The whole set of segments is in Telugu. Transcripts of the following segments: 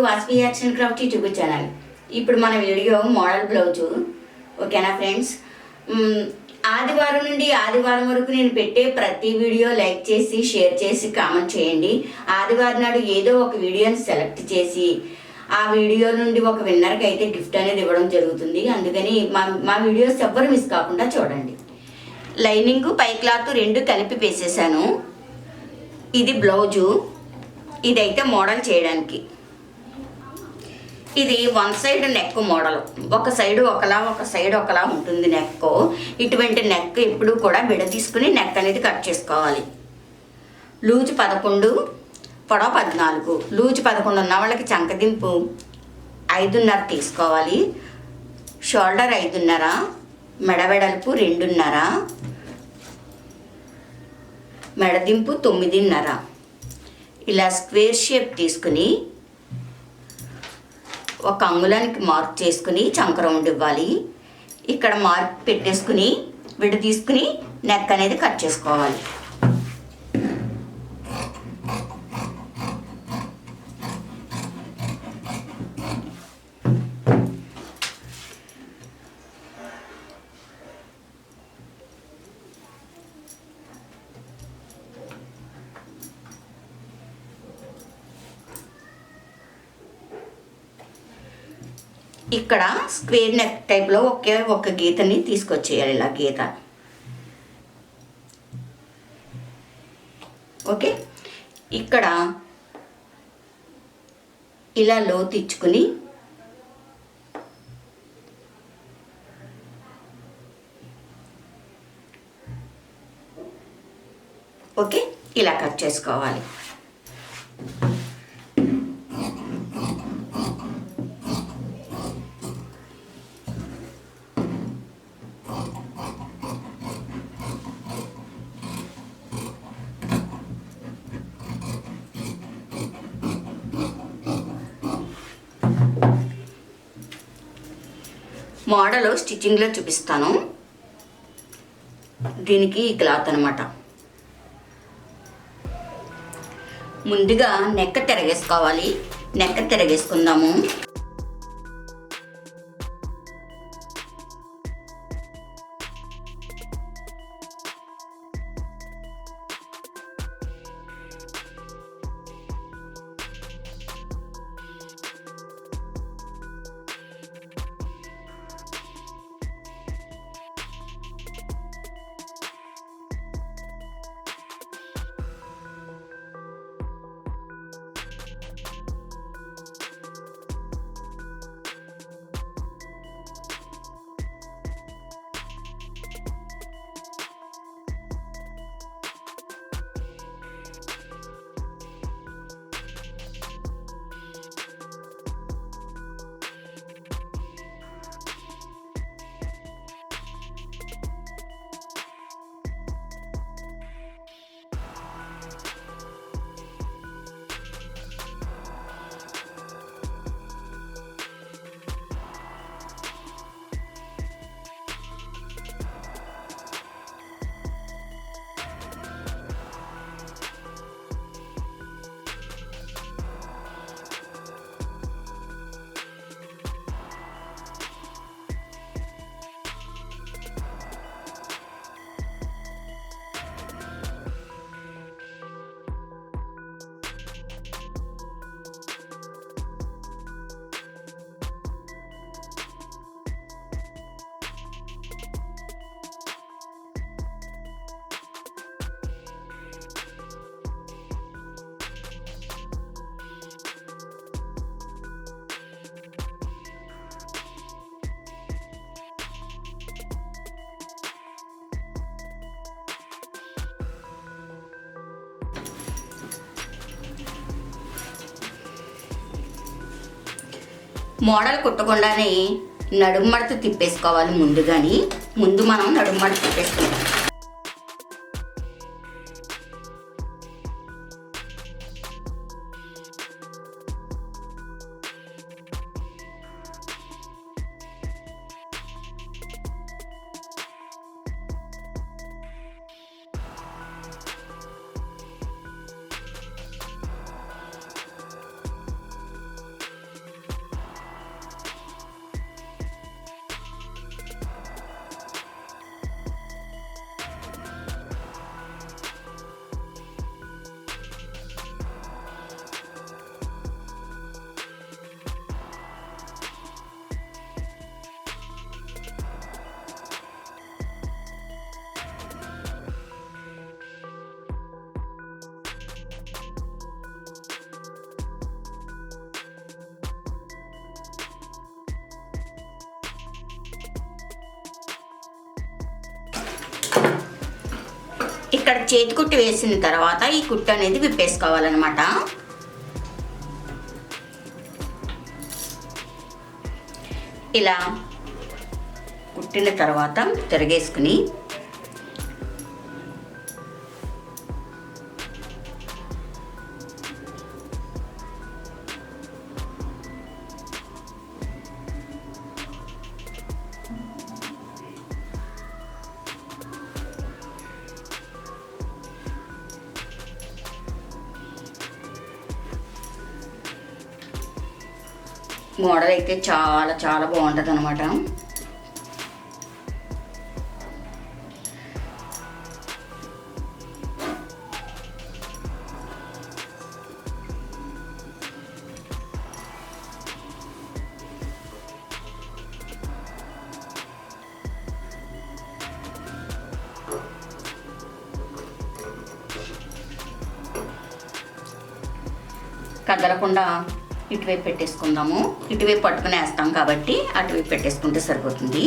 Vasavi-Arts&Crafts YouTube channel. ఇప్పుడు మన వీడియో మోడల్ బ్లౌజు. ఓకేనా ఫ్రెండ్స్? ఆదివారం నుండి ఆదివారం వరకు నేను పెట్టే ప్రతి వీడియో లైక్ చేసి షేర్ చేసి కామెంట్ చేయండి. ఆదివారం నాడు ఏదో ఒక వీడియోని సెలెక్ట్ చేసి ఆ వీడియో నుండి ఒక విన్నర్కి అయితే గిఫ్ట్ అనేది ఇవ్వడం జరుగుతుంది. అందుకని మా వీడియోస్ ఎవ్వరు మిస్ కాకుండా చూడండి. లైనింగ్ పై క్లాత్ రెండు కలిపి వేసేసాను. ఇది బ్లౌజు, ఇదైతే మోడల్ చేయడానికి. ఇది వన్ సైడ్ నెక్ మోడల్, ఒక సైడ్ ఒకలా ఒక సైడ్ ఒకలా ఉంటుంది నెక్. ఇటువంటి నెక్ ఎప్పుడు కూడా విడ తీసుకుని నెక్ అనేది కట్ చేసుకోవాలి. లూజ్ 11, పొడవ 14. లూజ్ 11 ఉన్న వాళ్ళకి చంకదింపు 5.5 తీసుకోవాలి. షోల్డర్ 5.5, మెడవెడల్పు 2.5, మెడదింపు 9.5. ఇలా స్క్వేర్ షేప్ తీసుకుని ఒక అంగుళానికి మార్క్ చేసుకుని చంక రౌండ్ ఇవ్వాలి. ఇక్కడ మార్క్ పెట్టేసుకుని విడ తీసుకుని నెక్ అనేది కట్ చేసుకోవాలి. ఇక్కడ స్క్వేర్ నెక్ టైప్లో ఒకే ఒక గీతని తీసుకొచ్చేయాలి. ఇలా గీత. ఓకే, ఇక్కడ ఇలా లోతు ఇచ్చుకుని ఓకే ఇలా కట్ చేసుకోవాలి. మోడల్ స్టిచ్చింగ్లో చూపిస్తాను. దీనికి ఈ క్లాత్ అనమాట. ముందుగా నెక్ తిరగేసుకోవాలి. నెక్ తిరగేసుకుందాము. మోడల్ కుట్టకుండానే నడుము మడత తిప్పేసుకోవాలి. ముందు మనం నడుము మడత తిప్పేసుకుంటాం. ఇక్కడ చేతి కుట్టు వేసిన తర్వాత ఈ కుట్టు అనేది విప్పేసుకోవాలన్నమాట. ఇలా కుట్టిన తర్వాత తిరగేసుకుని మోడల్ అయితే చాలా చాలా బాగుంటుంది అన్నమాట. కదలకుండా ఇటువైపు పెట్టేసుకుందాము. ఇటువైపు పట్టుకుని వేస్తాం కాబట్టి అటువైపు పెట్టేసుకుంటే సరిపోతుంది.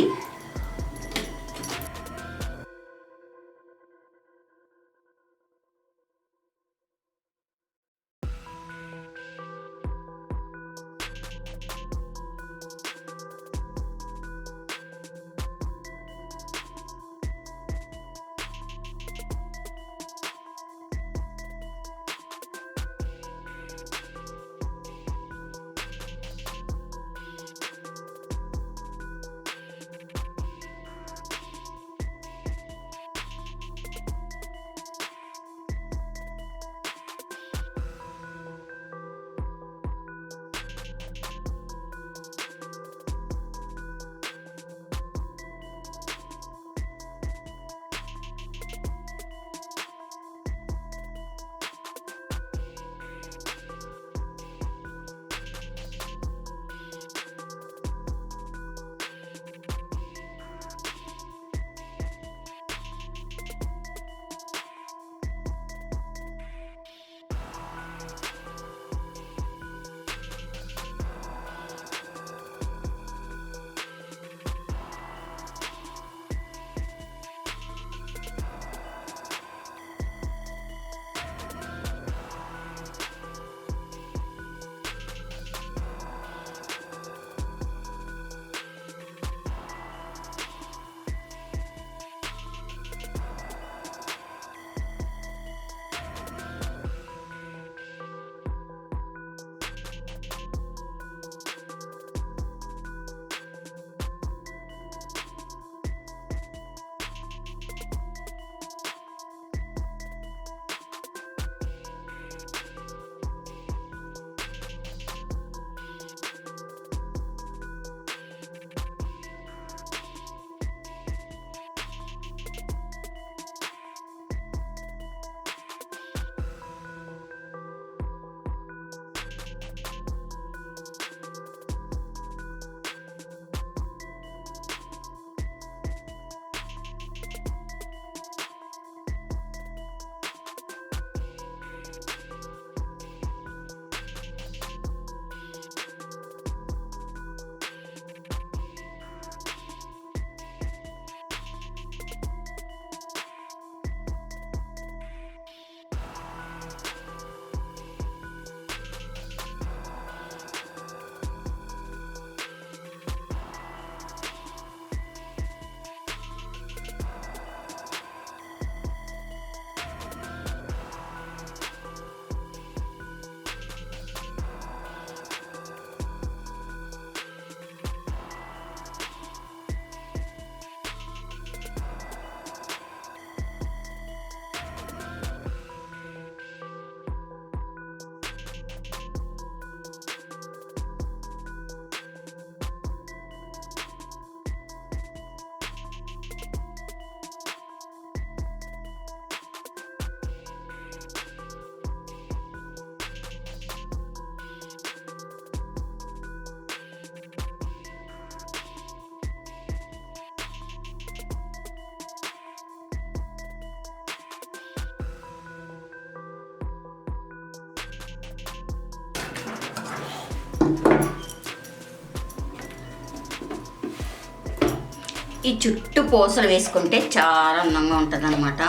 ఈ చుట్టూ పూసలు వేసుకుంటే చాలా అందంగా ఉంటుంది అన్నమాట.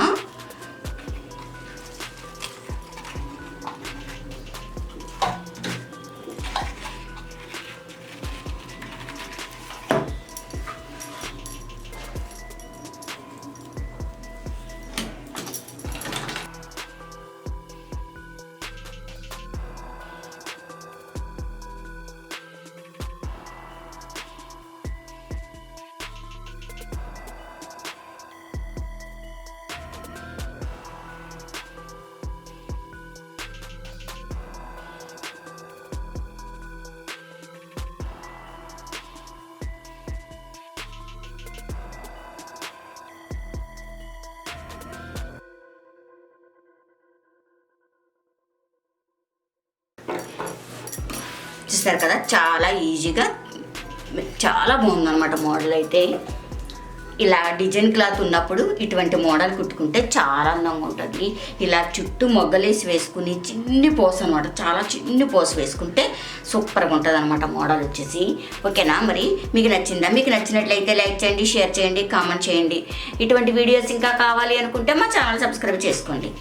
చూస్తారు కదా, చాలా ఈజీగా చాలా బాగుందన్నమాట మోడల్ అయితే. ఇలా డిజైన్ క్లాత్ ఉన్నప్పుడు ఇటువంటి మోడల్ కుట్టుకుంటే చాలా అందంగా ఉంటుంది. ఇలా చుట్టూ మొగ్గలేసి వేసుకుని చిన్ని పోస్ అనమాట, చాలా చిన్ని పోస్ వేసుకుంటే సూపర్గా ఉంటుంది అనమాట మోడల్ వచ్చేసి. ఓకేనా, మరి మీకు నచ్చిందా? మీకు నచ్చినట్లయితే లైక్ చేయండి, షేర్ చేయండి, కామెంట్ చేయండి. ఇటువంటి వీడియోస్ ఇంకా కావాలి అనుకుంటే మా ఛానల్ సబ్స్క్రైబ్ చేసుకోండి.